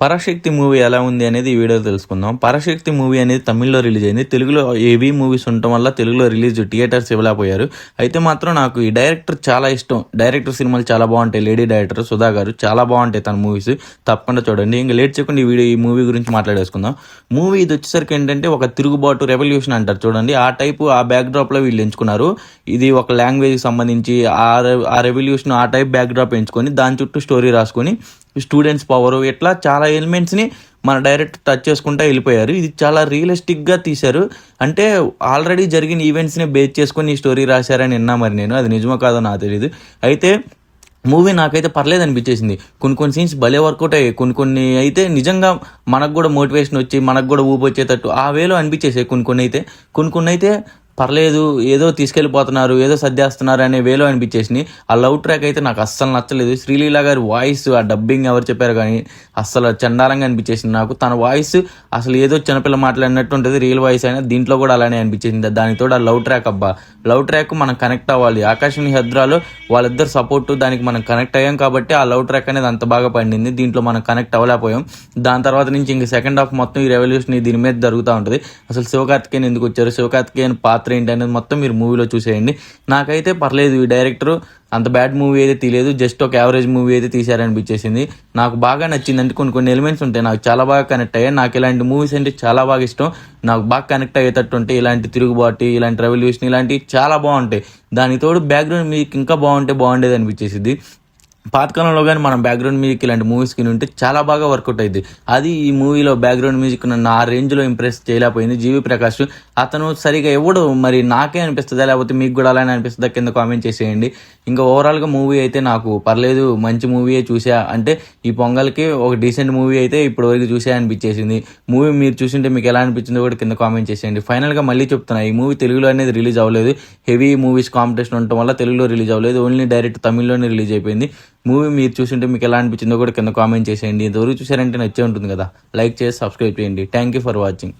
Parashakti movie ఎలా ఉంది అనేది ఈ వీడియోలో తెలుసుకుందాం. పరాశక్తి మూవీ అనేది తమిళ్లో రిలీజ్ అయింది. తెలుగులో ఏవీ మూవీస్ ఉండటం వల్ల తెలుగులో రిలీజ్ థియేటర్స్ ఇవ్వలేకపోయారు. అయితే మాత్రం నాకు ఈ డైరెక్టర్ చాలా ఇష్టం. డైరెక్టర్ సినిమాలు చాలా బాగుంటాయి. లేడీ డైరెక్టర్ సుధా గారు చాలా బాగుంటాయి తన మూవీస్. తప్పకుండా చూడండి. ఇంకా లేట్ చేయకుండా ఈ మూవీ గురించి మాట్లాడేసుకుందాం. మూవీ ఇది వచ్చేసరికి ఏంటంటే ఒక తిరుగుబాటు రెవల్యూషన్ అంటారు చూడండి. ఆ టైపు ఆ బ్యాక్ డ్రాప్లో వీళ్ళు ఎంచుకున్నారు. ఇది ఒక లాంగ్వేజ్కి సంబంధించి ఆ రెవల్యూషన్ ఆ టైప్ బ్యాక్ డ్రాప్ ఎంచుకొని దాని చుట్టూ స్టోరీ రాసుకొని స్టూడెంట్స్ పవర్ ఇట్లా చాలా ఎలిమెంట్స్ని మన డైరెక్ట్ టచ్ చేసుకుంటూ వెళ్ళిపోయారు. ఇది చాలా రియలిస్టిక్గా తీశారు. అంటే ఆల్రెడీ జరిగిన ఈవెంట్స్ని బేస్ చేసుకొని ఈ స్టోరీ రాశారని విన్నా. మరి నేను అది నిజమో కాదో నాకు తెలియదు. అయితే మూవీ నాకైతే పర్లేదు అనిపించేసింది. కొన్ని సీన్స్ భలే వర్కౌట్ అయ్యాయి. కొన్ని అయితే నిజంగా మనకు కూడా మోటివేషన్ వచ్చి మనకు కూడా ఊపి వచ్చేటట్టు ఆ వేలో అనిపించేసాయి. కొన్ని అయితే పర్లేదు, ఏదో తీసుకెళ్ళిపోతున్నారు, ఏదో సర్దేస్తున్నారు అనే వేలో అనిపించేసింది. ఆ లవ్ ట్రాక్ అయితే నాకు అస్సలు నచ్చలేదు. శ్రీలీల గారి వాయిస్, ఆ డబ్బింగ్ ఎవరు చెప్పారు కానీ అస్సలు చండాలంగా అనిపించేసింది నాకు. తన వాయిస్ అసలు ఏదో చిన్నపిల్ల మాట్లాడినట్టు ఉంటుంది. రియల్ వాయిస్ అయినా దీంట్లో కూడా అలానే అనిపించింది. దానితో ఆ లవ్ ట్రాక్ లవ్ ట్రాక్ మనం కనెక్ట్ అవ్వాలి. ఆకాశం హద్రాలో వాళ్ళిద్దరు సపోర్టు దానికి మనం కనెక్ట్ అయ్యాం కాబట్టి ఆ లవ్ ట్రాక్ అనేది అంత బాగా పండింది. దీంట్లో మనం కనెక్ట్ అవ్వలేకపోయాం. దాని తర్వాత నుంచి ఇంక సెకండ్ హాఫ్ మొత్తం ఈ రెవల్యూషన్ దీని మీద జరుగుతూ ఉంటుంది. అసలు శివకార్తికేయన్ ఎందుకు వచ్చారు, శివకార్తికేయన్ పాత్ర ఏంటి అనేది మొత్తం మీరు మూవీలో చూసేయండి. నాకైతే పర్లేదు. ఈ డైరెక్టర్ అంత బ్యాడ్ మూవీ అయితే తీయలేదు. జస్ట్ ఒక యావరేజ్ మూవీ అయితే తీశారనిపించేసింది. నాకు బాగా నచ్చింది. అంటే కొన్ని ఎలిమెంట్స్ ఉంటాయి నాకు చాలా బాగా కనెక్ట్ అయ్యాయి. నాకు ఇలాంటి మూవీస్ అంటే చాలా బాగా ఇష్టం. నాకు బాగా కనెక్ట్ అయ్యేటట్టు ఉంటాయి. ఇలాంటి తిరుగుబాటు, ఇలాంటి రెవల్యూషన్ ఇలాంటివి చాలా బాగుంటాయి. దానికి తోడు బ్యాక్గ్రౌండ్ మీకు ఇంకా బాగుండేది అనిపించేసింది. పాతకాలంలో కానీ మనం బ్యాక్గ్రౌండ్ మ్యూజిక్ ఇలాంటి మూవీస్ కింద ఉంటే చాలా బాగా వర్కౌట్ అయింది. అది ఈ మూవీలో బ్యాక్గ్రౌండ్ మ్యూజిక్ నన్ను ఆ రేంజ్లో ఇంప్రెస్ చేయలేకపోయింది. జీవి ప్రకాష్ అతను సరిగా ఎవడు, మరి నాకే అనిపిస్తుందా లేకపోతే మీకు కూడా అలానే అనిపిస్తుందా కింద కామెంట్ చేసేయండి. ఇంకా ఓవరాల్గా మూవీ అయితే నాకు పర్లేదు, మంచి మూవీయే చూసా. అంటే ఈ పొంగల్కి ఒక డీసెంట్ మూవీ అయితే ఇప్పటి వరకు చూసా అనిపించేసింది. మూవీ మీరు చూసింటే మీకు ఎలా అనిపించిందో కూడా కింద కామెంట్ చేసేయండి. ఫైనల్గా మళ్ళీ చెప్తున్నా, ఈ మూవీ తెలుగులో అనేది రిలీజ్ అవ్వలేదు. హెవీ మూవీస్ కాంపిటీషన్ ఉండటం వల్ల తెలుగులో రిలీజ్ అవ్వలేదు. ఓన్లీ డైరెక్ట్ తమిళ్లోనే రిలీజ్ అయిపోయింది. మూవీ మీరు చూసింటే మీకు ఎలా అనిపించిందో కూడా కింద కామెంట్ చేసేయండి. ఇంతవరకు చూసారంటే నచ్చే ఉంటుంది కదా. లైక్ చేసి సబ్స్క్రైబ్ చేయండి. Thank you for watching.